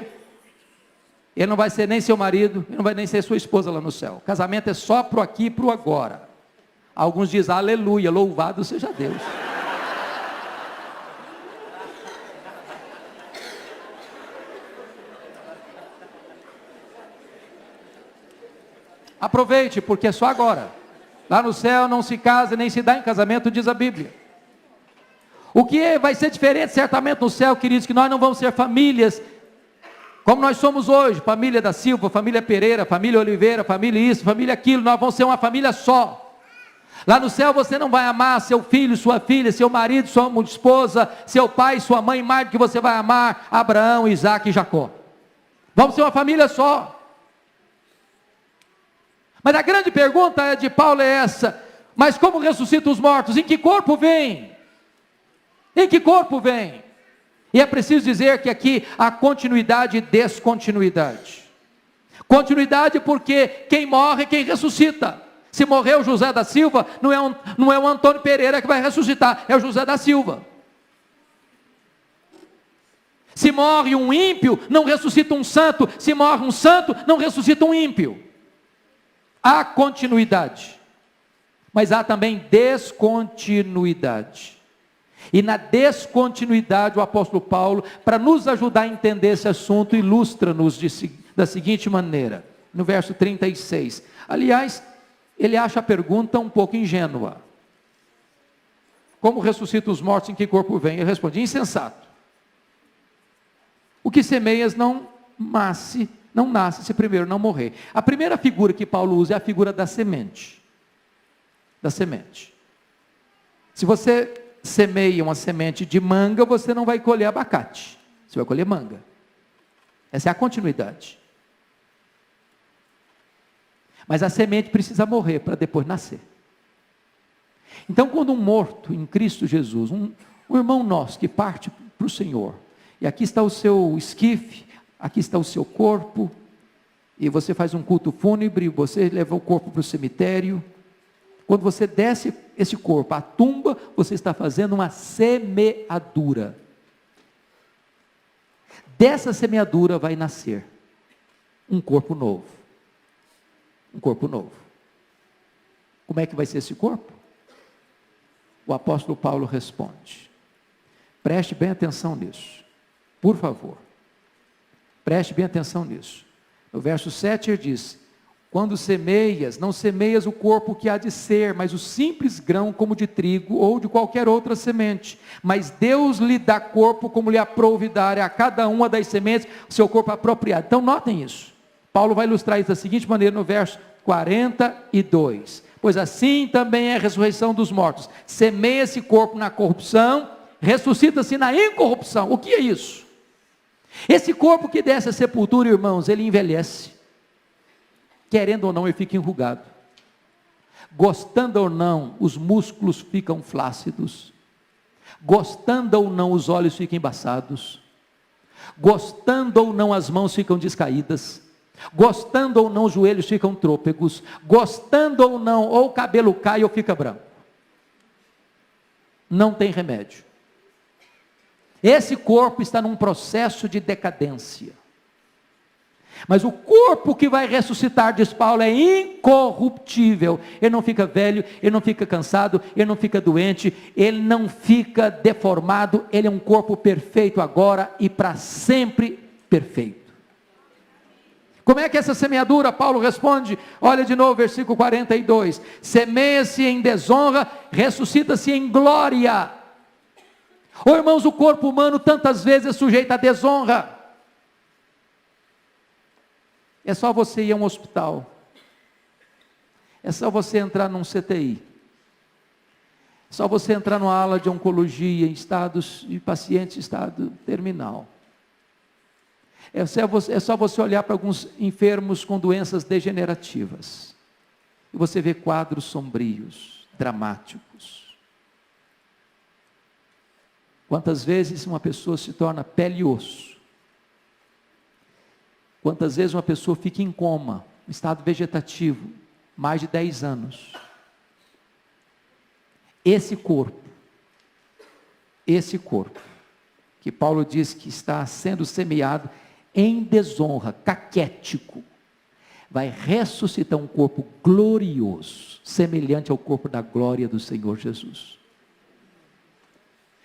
Ele não vai ser nem seu marido, ele não vai nem ser sua esposa lá no céu. O casamento é só pro aqui e pro agora. Alguns dizem, aleluia, louvado seja Deus. Aproveite, porque é só agora. Lá no céu não se casa nem se dá em casamento, diz a Bíblia. O que vai ser diferente certamente no céu, queridos, que nós não vamos ser famílias como nós somos hoje, família da Silva, família Pereira, família Oliveira, família isso, família aquilo, nós vamos ser uma família só. Lá no céu você não vai amar seu filho, sua filha, seu marido, sua esposa, seu pai, sua mãe, mais do que você vai amar Abraão, Isaac e Jacó. Vamos ser uma família só. Mas a grande pergunta de Paulo é essa: mas como ressuscita os mortos? Em que corpo vem? Em que corpo vem? E é preciso dizer que aqui há continuidade e descontinuidade. Continuidade porque quem morre, quem ressuscita. Se morreu José da Silva, não é o Antônio Pereira que vai ressuscitar, é o José da Silva. Se morre um ímpio, não ressuscita um santo. Se morre um santo, não ressuscita um ímpio. Há continuidade, mas há também descontinuidade. E na descontinuidade, o apóstolo Paulo, para nos ajudar a entender esse assunto, ilustra-nos da seguinte maneira, no verso 36. Aliás, ele acha a pergunta um pouco ingênua. Como ressuscita os mortos, em que corpo vem? Ele responde, insensato. O que semeias não nasce se primeiro não morrer. A primeira figura que Paulo usa é a figura da semente. Da semente. Se você semeia uma semente de manga, você não vai colher abacate, você vai colher manga. Essa é a continuidade. Mas a semente precisa morrer para depois nascer. Então, quando um morto em Cristo Jesus, um irmão nosso que parte para o Senhor, e aqui está o seu esquife, aqui está o seu corpo, e você faz um culto fúnebre, você leva o corpo para o cemitério. Quando você desce esse corpo à tumba, você está fazendo uma semeadura. Dessa semeadura vai nascer um corpo novo. Um corpo novo. Como é que vai ser esse corpo? O apóstolo Paulo responde. Preste bem atenção nisso. Por favor. Preste bem atenção nisso. No verso 7 ele diz: quando semeias, não semeias o corpo que há de ser, mas o simples grão como de trigo ou de qualquer outra semente. Mas Deus lhe dá corpo como lhe aprouve dar a cada uma das sementes o seu corpo apropriado. Então notem isso. Paulo vai ilustrar isso da seguinte maneira no verso 42. Pois assim também é a ressurreição dos mortos. Semeia esse corpo na corrupção, ressuscita-se na incorrupção. O que é isso? Esse corpo que desce à sepultura, irmãos, ele envelhece. Querendo ou não, ele fica enrugado. Gostando ou não, os músculos ficam flácidos. Gostando ou não, os olhos ficam embaçados. Gostando ou não, as mãos ficam descaídas. Gostando ou não, os joelhos ficam trôpegos. Gostando ou não, ou o cabelo cai ou fica branco. Não tem remédio. Esse corpo está num processo de decadência. Mas o corpo que vai ressuscitar, diz Paulo, é incorruptível. Ele não fica velho, ele não fica cansado, ele não fica doente, ele não fica deformado, ele é um corpo perfeito agora e para sempre perfeito. Como é que é essa semeadura? Paulo responde, olha de novo, versículo 42, semeia-se em desonra, ressuscita-se em glória. Oh, irmãos, o corpo humano tantas vezes é sujeito à desonra. É só você ir a um hospital, é só você entrar num CTI, é só você entrar numa ala de oncologia em estados de pacientes em estado terminal. É só você olhar para alguns enfermos com doenças degenerativas, e você vê quadros sombrios, dramáticos. Quantas vezes uma pessoa se torna pele e osso? Quantas vezes uma pessoa fica em coma, em estado vegetativo, mais de 10 anos. Esse corpo, que Paulo diz que está sendo semeado em desonra, caquético, vai ressuscitar um corpo glorioso, semelhante ao corpo da glória do Senhor Jesus.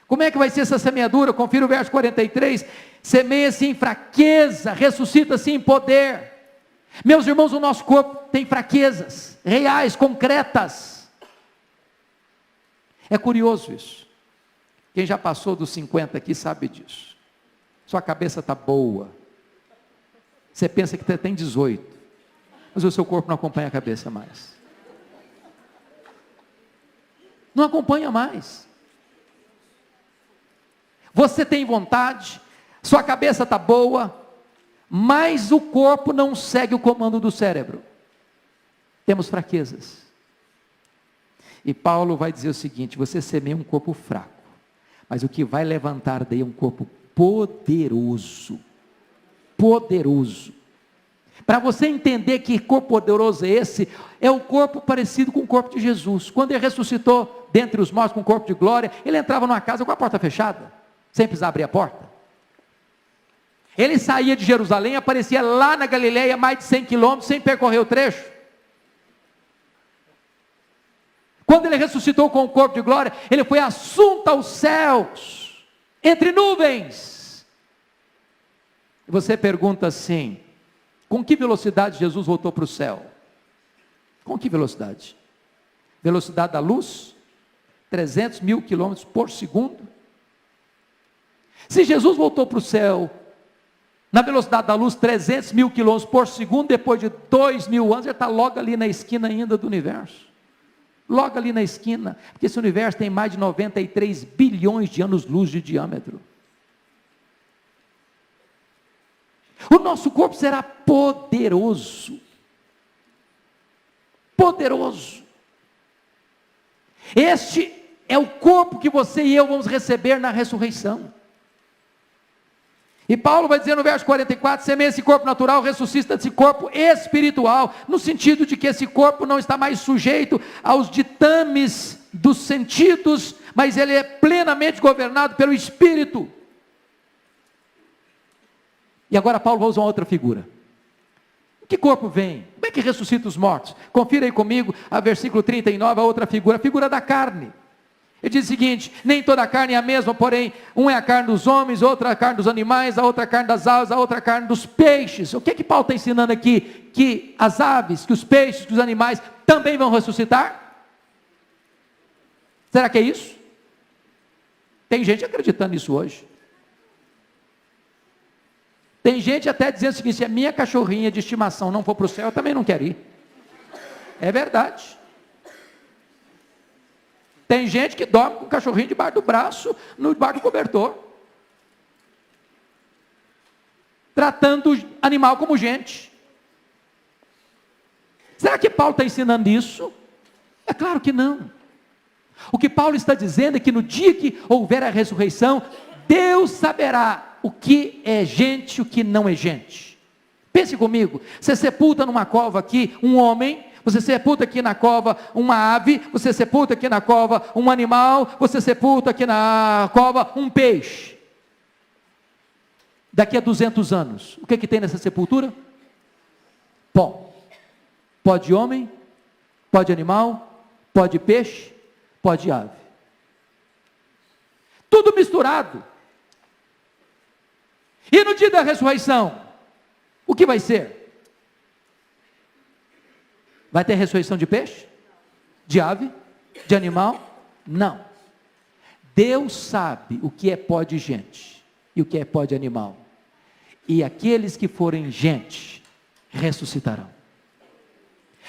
Como é que vai ser essa semeadura? Confira o verso 43, semeia-se em fraqueza, ressuscita-se em poder. Meus irmãos, o nosso corpo tem fraquezas, reais, concretas. É curioso isso. Quem já passou dos 50 aqui sabe disso. Sua cabeça está boa. Você pensa que tem 18, mas o seu corpo não acompanha a cabeça mais. Não acompanha mais. Você tem vontade, sua cabeça está boa, mas o corpo não segue o comando do cérebro. Temos fraquezas. E Paulo vai dizer o seguinte: você semeia um corpo fraco, mas o que vai levantar daí é um corpo poderoso. Poderoso. Para você entender que corpo poderoso é esse, é o corpo parecido com o corpo de Jesus. Quando ele ressuscitou dentre os mortos com o corpo de glória, ele entrava numa casa com a porta fechada, sem precisar abrir a porta. Ele saía de Jerusalém, aparecia lá na Galileia, mais de 100 quilômetros, sem percorrer o trecho. Quando ele ressuscitou com o corpo de glória, ele foi assunto aos céus, entre nuvens. E você pergunta assim: com que velocidade Jesus voltou para o céu? Com que velocidade? Velocidade da luz? 300 mil quilômetros por segundo? Se Jesus voltou para o céu na velocidade da luz, 300 mil quilômetros por segundo, depois de 2000 anos, ele está logo ali na esquina ainda do universo. Logo ali na esquina, porque esse universo tem mais de 93 bilhões de anos-luz de diâmetro. O nosso corpo será poderoso. Poderoso. Este é o corpo que você e eu vamos receber na ressurreição. E Paulo vai dizer no verso 44, semeia esse corpo natural, ressuscita esse corpo espiritual, no sentido de que esse corpo não está mais sujeito aos ditames dos sentidos, mas ele é plenamente governado pelo Espírito. E agora Paulo vai usar uma outra figura. Que corpo vem? Como é que ressuscita os mortos? Confira aí comigo, a versículo 39, a outra figura, a figura da carne. Ele diz o seguinte: nem toda a carne é a mesma, porém, um é a carne dos homens, outra a carne dos animais, a outra a carne das aves, a outra a carne dos peixes. O que que Paulo está ensinando aqui? Que as aves, que os peixes, que os animais também vão ressuscitar? Será que é isso? Tem gente acreditando nisso hoje. Tem gente até dizendo o seguinte: se a minha cachorrinha de estimação não for para o céu, eu também não quero ir. É verdade. Tem gente que dorme com o cachorrinho debaixo do braço, debaixo do cobertor, tratando o animal como gente. Será que Paulo está ensinando isso? É claro que não. O que Paulo está dizendo é que no dia que houver a ressurreição, Deus saberá o que é gente e o que não é gente. Pense comigo, você sepulta numa cova aqui um homem, você sepulta aqui na cova uma ave, você sepulta aqui na cova um animal, você sepulta aqui na cova um peixe. Daqui a 200 anos, o que tem nessa sepultura? Pó. Pó de homem, pó de animal, pó de peixe, pó de ave. Tudo misturado. E no dia da ressurreição, o que vai ser? Vai ter ressurreição de peixe? De ave? De animal? Não. Deus sabe o que é pó de gente e o que é pó de animal. E aqueles que forem gente, ressuscitarão.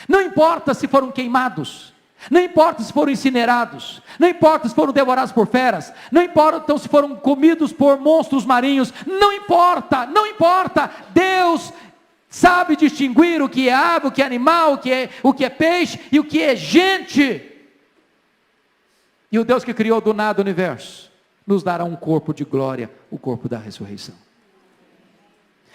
Não importa se foram queimados, não importa se foram incinerados, não importa se foram devorados por feras, não importa se foram comidos por monstros marinhos, não importa, não importa. Deus sabe distinguir o que é ave, o que é animal, o que é peixe e o que é gente. E o Deus que criou do nada o universo, nos dará um corpo de glória, o corpo da ressurreição.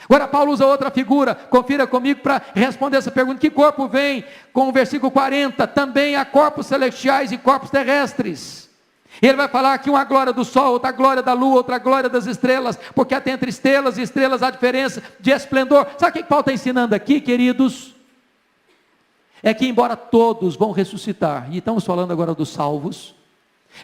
Agora Paulo usa outra figura, confira comigo para responder essa pergunta, que corpo vem? Com o versículo 40, também há corpos celestiais e corpos terrestres. Ele vai falar aqui uma glória do sol, outra glória da lua, outra glória das estrelas, porque até entre estrelas e estrelas há diferença de esplendor. Sabe o que Paulo está ensinando aqui, queridos? É que embora todos vão ressuscitar, e estamos falando agora dos salvos,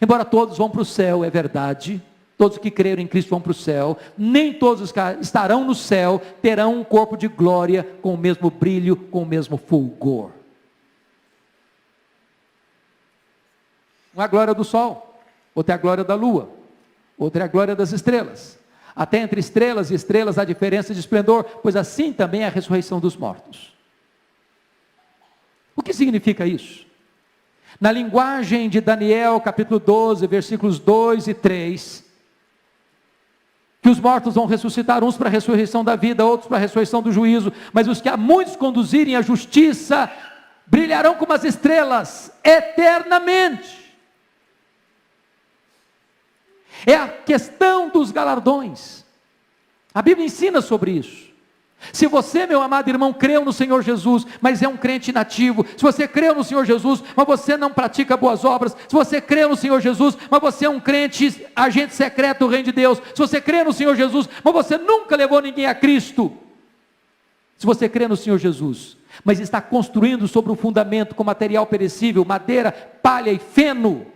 embora todos vão para o céu, é verdade, todos que creram em Cristo vão para o céu, nem todos os que estarão no céu terão um corpo de glória com o mesmo brilho, com o mesmo fulgor. Uma glória do sol, outra é a glória da lua, outra é a glória das estrelas. Até entre estrelas e estrelas há diferença de esplendor, pois assim também é a ressurreição dos mortos. O que significa isso? Na linguagem de Daniel, capítulo 12, versículos 2 e 3, que os mortos vão ressuscitar, uns para a ressurreição da vida, outros para a ressurreição do juízo, mas os que a muitos conduzirem à justiça, brilharão como as estrelas, eternamente. É a questão dos galardões, a Bíblia ensina sobre isso. Se você, meu amado irmão, creu no Senhor Jesus, mas é um crente inativo, se você creu no Senhor Jesus, mas você não pratica boas obras, se você creu no Senhor Jesus, mas você é um crente, agente secreto do reino de Deus, se você crê no Senhor Jesus, mas você nunca levou ninguém a Cristo, se você crê no Senhor Jesus, mas está construindo sobre um fundamento com material perecível, madeira, palha e feno,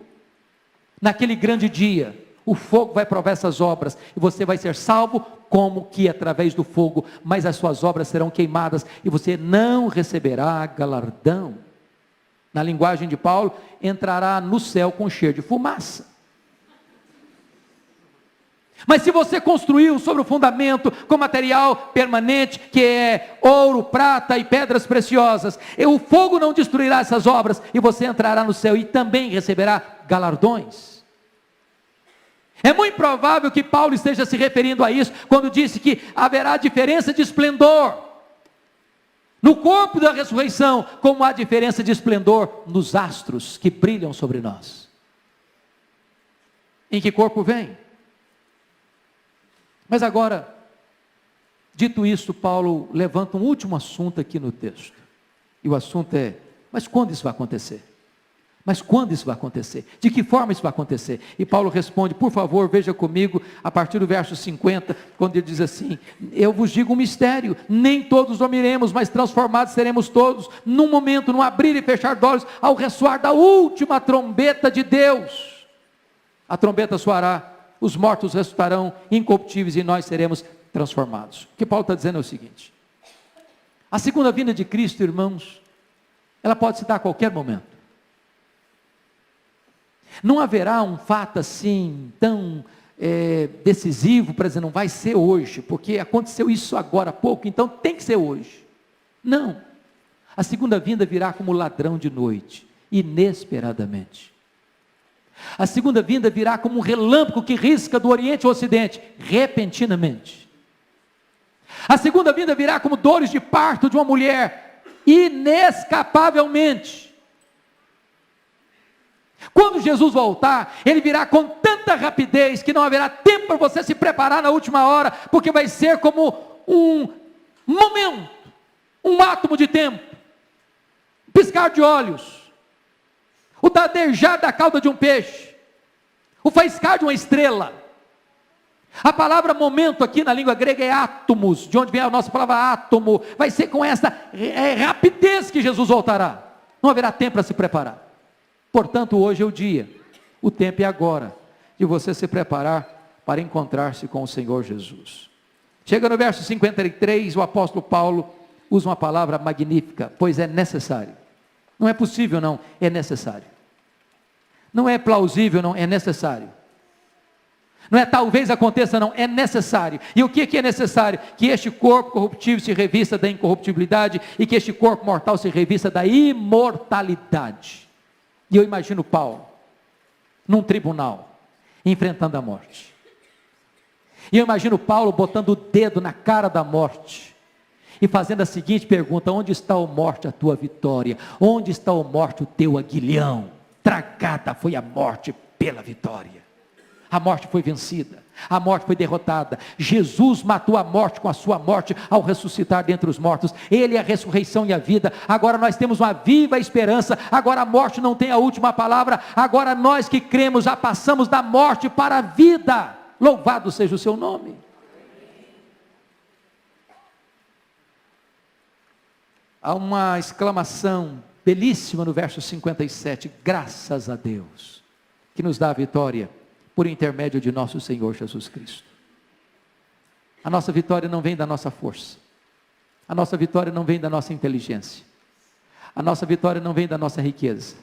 naquele grande dia, o fogo vai provar essas obras, e você vai ser salvo, como que através do fogo, mas as suas obras serão queimadas, e você não receberá galardão. Na linguagem de Paulo, entrará no céu com cheiro de fumaça. Mas se você construiu sobre o fundamento, com material permanente, que é ouro, prata e pedras preciosas, e o fogo não destruirá essas obras, e você entrará no céu, e também receberá galardões. É muito provável que Paulo esteja se referindo a isso, quando disse que haverá diferença de esplendor no corpo da ressurreição, como há diferença de esplendor nos astros que brilham sobre nós. Em que corpo vem? Mas agora, dito isso, Paulo levanta um último assunto aqui no texto, e o assunto é, mas quando isso vai acontecer? Mas quando isso vai acontecer? De que forma isso vai acontecer? E Paulo responde, por favor, veja comigo, a partir do verso 50, quando ele diz assim, eu vos digo um mistério, nem todos dormiremos, mas transformados seremos todos, num momento, num abrir e fechar de olhos, ao ressoar da última trombeta de Deus. A trombeta soará, os mortos ressuscitarão incorruptíveis e nós seremos transformados. O que Paulo está dizendo é o seguinte, a segunda vinda de Cristo, irmãos, ela pode se dar a qualquer momento. Não haverá um fato assim, tão decisivo, para dizer, não vai ser hoje, porque aconteceu isso agora há pouco, então tem que ser hoje. Não, a segunda vinda virá como ladrão de noite, inesperadamente. A segunda vinda virá como um relâmpago que risca do oriente ao ocidente, repentinamente. A segunda vinda virá como dores de parto de uma mulher, inescapavelmente. Quando Jesus voltar, ele virá com tanta rapidez, que não haverá tempo para você se preparar na última hora, porque vai ser como um momento, um átomo de tempo, piscar de olhos, o dadejar da cauda de um peixe, o faiscar de uma estrela. A palavra momento aqui na língua grega é átomos, de onde vem a nossa palavra átomo. Vai ser com essa rapidez que Jesus voltará. Não haverá tempo para se preparar. Portanto, hoje é o dia, o tempo é agora, de você se preparar para encontrar-se com o Senhor Jesus. Chega no verso 53, o apóstolo Paulo usa uma palavra magnífica, pois é necessário. Não é possível, não, é necessário. Não é plausível, não, é necessário. Não é talvez aconteça, não, é necessário. E o que é necessário? Que este corpo corruptível se revista da incorruptibilidade e que este corpo mortal se revista da imortalidade. E eu imagino Paulo num tribunal, enfrentando a morte. E eu imagino Paulo botando o dedo na cara da morte e fazendo a seguinte pergunta: onde está, ó morte, a tua vitória? Onde está, ó morte, o teu aguilhão? Tragada foi a morte pela vitória. A morte foi vencida, a morte foi derrotada. Jesus matou a morte com a sua morte ao ressuscitar dentre os mortos. Ele é a ressurreição e a vida. Agora nós temos uma viva esperança. Agora a morte não tem a última palavra. Agora nós que cremos já passamos da morte para a vida. Louvado seja o seu nome. Há uma exclamação belíssima no verso 57, graças a Deus, que nos dá a vitória por intermédio de nosso Senhor Jesus Cristo. A nossa vitória não vem da nossa força, a nossa vitória não vem da nossa inteligência, a nossa vitória não vem da nossa riqueza,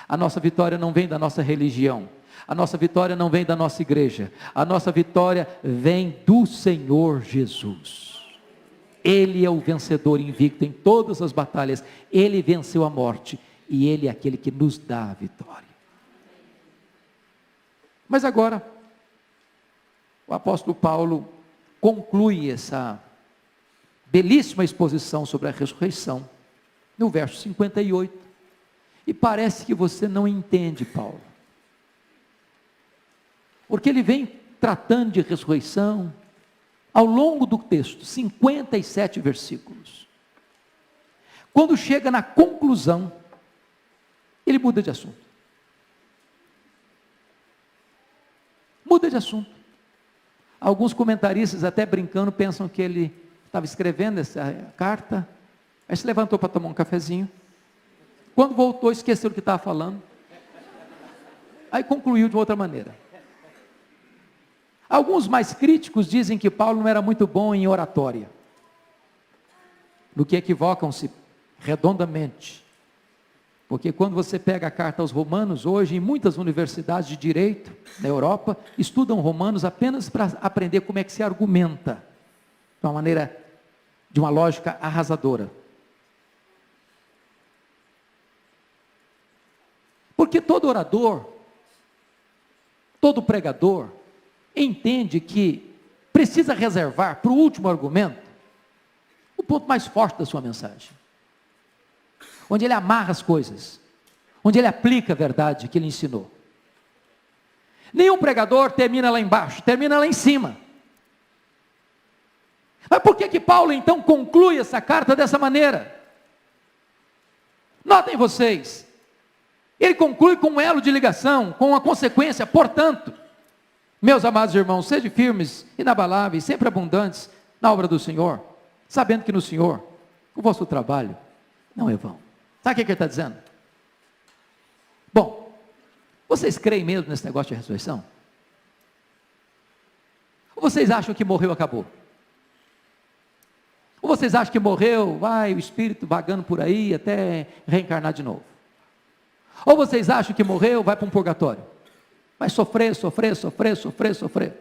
a nossa vitória não vem da nossa religião, a nossa vitória não vem da nossa igreja, a nossa vitória vem do Senhor Jesus. Ele é o vencedor invicto em todas as batalhas, Ele venceu a morte e Ele é aquele que nos dá a vitória. Mas agora, o apóstolo Paulo conclui essa belíssima exposição sobre a ressurreição, no verso 58, e parece que você não entende Paulo, porque ele vem tratando de ressurreição, ao longo do texto, 57 versículos. Quando chega na conclusão, ele muda de assunto. Muda de assunto. Alguns comentaristas, até brincando, pensam que ele estava escrevendo essa carta, aí se levantou para tomar um cafezinho. Quando voltou, esqueceu do que estava falando. Aí concluiu de outra maneira. Alguns mais críticos dizem que Paulo não era muito bom em oratória, no que equivocam-se redondamente. Porque quando você pega a carta aos Romanos, hoje em muitas universidades de direito na Europa, estudam Romanos apenas para aprender como é que se argumenta, de uma maneira, de uma lógica arrasadora. Porque todo orador, todo pregador, entende que precisa reservar para o último argumento o ponto mais forte da sua mensagem, onde ele amarra as coisas, onde ele aplica a verdade que ele ensinou. Nenhum pregador termina lá embaixo, termina lá em cima. Mas por que Paulo então conclui essa carta dessa maneira? Notem vocês, ele conclui com um elo de ligação, com uma consequência. Portanto, meus amados irmãos, sejam firmes, inabaláveis, sempre abundantes na obra do Senhor, sabendo que no Senhor o vosso trabalho não é vão. Sabe o que ele está dizendo? Bom, vocês creem mesmo nesse negócio de ressurreição? Ou vocês acham que morreu, acabou? Ou vocês acham que morreu, vai o espírito vagando por aí até reencarnar de novo? Ou vocês acham que morreu, vai para um purgatório? Vai sofrer, sofrer, sofrer, sofrer, sofrer.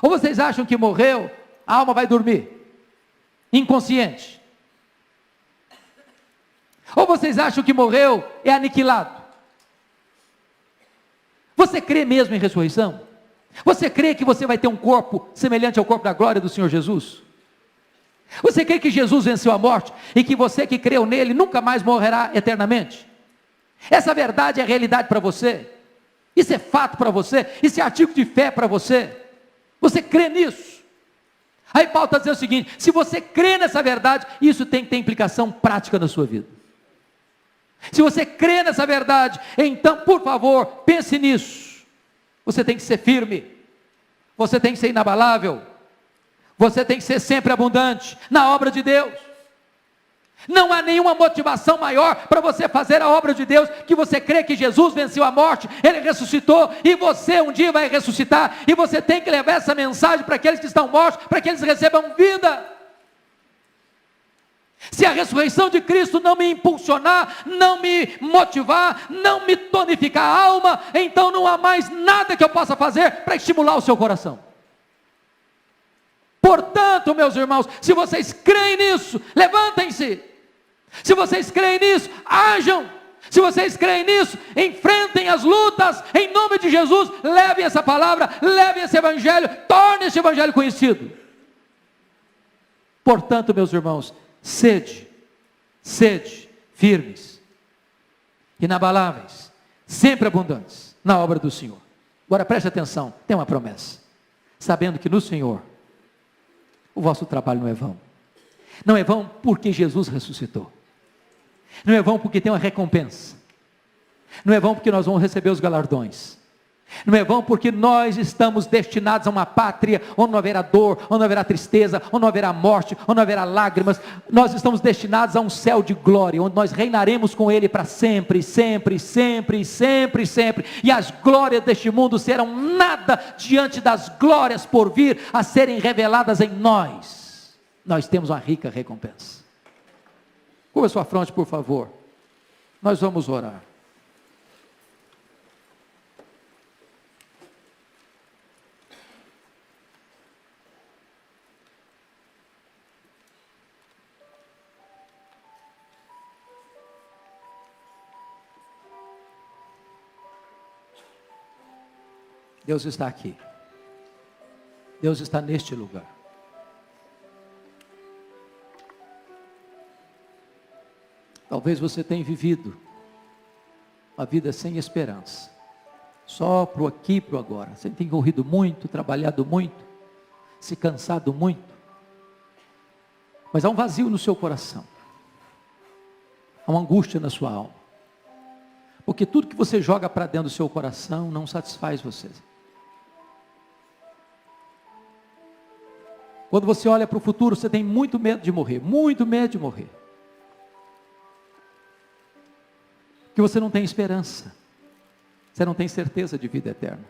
Ou vocês acham que morreu, a alma vai dormir, inconsciente? Ou vocês acham que morreu, é aniquilado? Você crê mesmo em ressurreição? Você crê que você vai ter um corpo semelhante ao corpo da glória do Senhor Jesus? Você crê que Jesus venceu a morte e que você que creu nele nunca mais morrerá eternamente? Essa verdade é realidade para você? Isso é fato para você? Isso é artigo de fé para você? Você crê nisso? Aí Paulo está dizendo o seguinte: se você crê nessa verdade, isso tem que ter implicação prática na sua vida. Se você crê nessa verdade, então, por favor, pense nisso. Você tem que ser firme. Você tem que ser inabalável. Você tem que ser sempre abundante na obra de Deus. Não há nenhuma motivação maior para você fazer a obra de Deus, que você crê que Jesus venceu a morte, Ele ressuscitou, e você um dia vai ressuscitar, e você tem que levar essa mensagem para aqueles que estão mortos, para que eles recebam vida. Se a ressurreição de Cristo não me impulsionar, não me motivar, não me tonificar a alma, então não há mais nada que eu possa fazer para estimular o seu coração. Portanto, meus irmãos, se vocês creem nisso, levantem-se. Se vocês creem nisso, ajam. Se vocês creem nisso, enfrentem as lutas, em nome de Jesus, levem essa palavra, levem esse evangelho, tornem esse evangelho conhecido. Portanto, meus irmãos, sede firmes, inabaláveis, sempre abundantes na obra do Senhor. Agora preste atenção, tem uma promessa, sabendo que no Senhor o vosso trabalho não é vão. Não é vão porque Jesus ressuscitou. Não é vão porque tem uma recompensa. Não é vão porque nós vamos receber os galardões. Não é vão porque nós estamos destinados a uma pátria onde não haverá dor, onde não haverá tristeza, onde não haverá morte, onde não haverá lágrimas. Nós estamos destinados a um céu de glória, onde nós reinaremos com Ele para sempre, sempre, sempre, sempre, sempre. E as glórias deste mundo serão nada diante das glórias por vir a serem reveladas em nós. Nós temos uma rica recompensa. Curva sua fronte, por favor. Nós vamos orar. Deus está aqui. Deus está neste lugar. Talvez você tenha vivido uma vida sem esperança. Só para o aqui e para o agora. Você tem corrido muito, trabalhado muito, se cansado muito. Mas há um vazio no seu coração. Há uma angústia na sua alma. Porque tudo que você joga para dentro do seu coração não satisfaz você. Quando você olha para o futuro, você tem muito medo de morrer, muito medo de morrer. Porque você não tem esperança, você não tem certeza de vida eterna.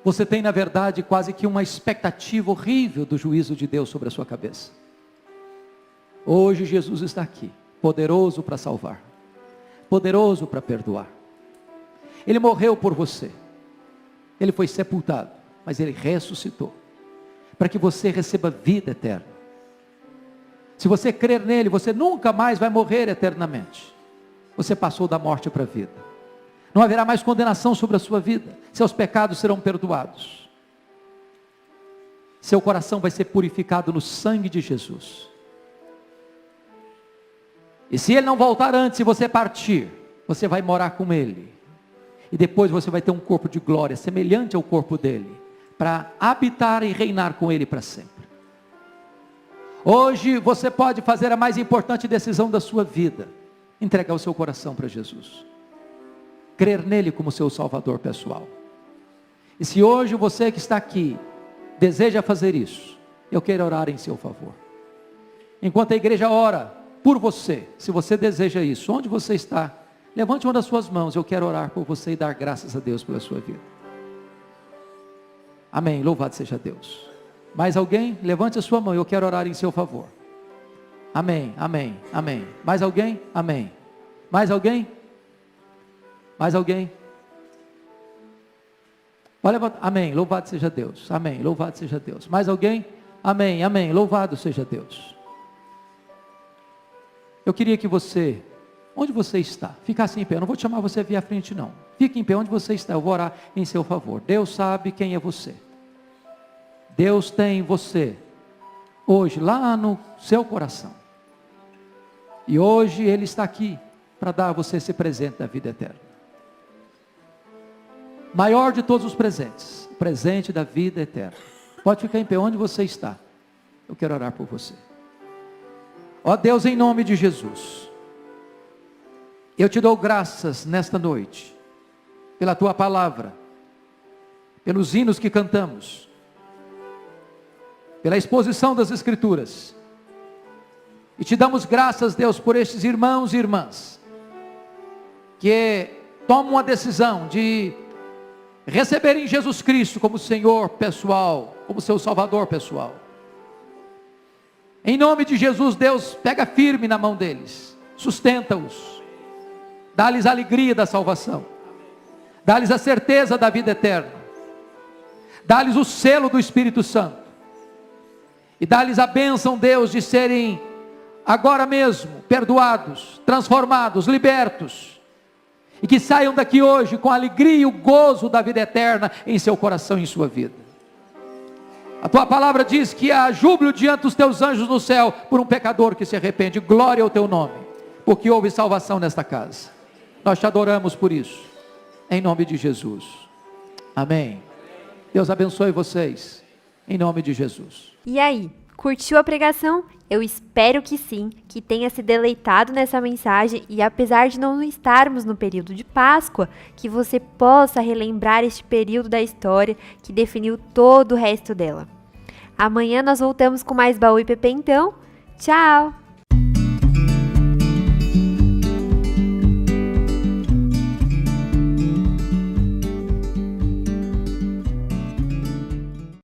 Você tem, na verdade, quase que uma expectativa horrível do juízo de Deus sobre a sua cabeça. Hoje Jesus está aqui, poderoso para salvar, poderoso para perdoar. Ele morreu por você, Ele foi sepultado, mas Ele ressuscitou, para que você receba vida eterna. Se você crer nele, você nunca mais vai morrer eternamente. Você passou da morte para a vida. Não haverá mais condenação sobre a sua vida. Seus pecados serão perdoados. Seu coração vai ser purificado no sangue de Jesus. E se ele não voltar antes, se você partir, você vai morar com ele. E depois você vai ter um corpo de glória, semelhante ao corpo dele, para habitar e reinar com ele para sempre. Hoje você pode fazer a mais importante decisão da sua vida, entregar o seu coração para Jesus, crer nele como seu salvador pessoal. E se hoje você que está aqui deseja fazer isso, eu quero orar em seu favor. Enquanto a igreja ora por você, se você deseja isso, onde você está, levante uma das suas mãos, eu quero orar por você e dar graças a Deus pela sua vida. Amém, louvado seja Deus. Mais alguém? Levante a sua mão, eu quero orar em seu favor. Amém, amém, amém. Mais alguém? Amém. Mais alguém? Mais alguém? Olha, amém, louvado seja Deus. Amém, louvado seja Deus. Mais alguém? Amém, amém, louvado seja Deus. Eu queria que você, onde você está, ficasse em pé. Eu não vou te chamar você a vir à frente não. Fique em pé onde você está, eu vou orar em seu favor. Deus sabe quem é você. Deus tem você hoje lá no seu coração. E hoje Ele está aqui para dar a você esse presente da vida eterna. Maior de todos os presentes, o presente da vida eterna. Pode ficar em pé onde você está. Eu quero orar por você. Ó Deus, em nome de Jesus, eu te dou graças nesta noite, pela Tua palavra, pelos hinos que cantamos, pela exposição das Escrituras. E te damos graças, Deus, por estes irmãos e irmãs que tomam a decisão de receberem Jesus Cristo como Senhor pessoal, como seu Salvador pessoal. Em nome de Jesus, Deus, pega firme na mão deles, sustenta-os, dá-lhes a alegria da salvação, dá-lhes a certeza da vida eterna, dá-lhes o selo do Espírito Santo, e dá-lhes a bênção, Deus, de serem agora mesmo perdoados, transformados, libertos, e que saiam daqui hoje com a alegria e o gozo da vida eterna em seu coração e em sua vida. A tua palavra diz que há júbilo diante dos teus anjos no céu por um pecador que se arrepende. Glória ao teu nome, porque houve salvação nesta casa. Nós te adoramos por isso, em nome de Jesus. Amém. Deus abençoe vocês, em nome de Jesus. E aí, curtiu a pregação? Eu espero que sim, que tenha se deleitado nessa mensagem e apesar de não estarmos no período de Páscoa, que você possa relembrar este período da história que definiu todo o resto dela. Amanhã nós voltamos com mais Baú e Pepe então. Tchau!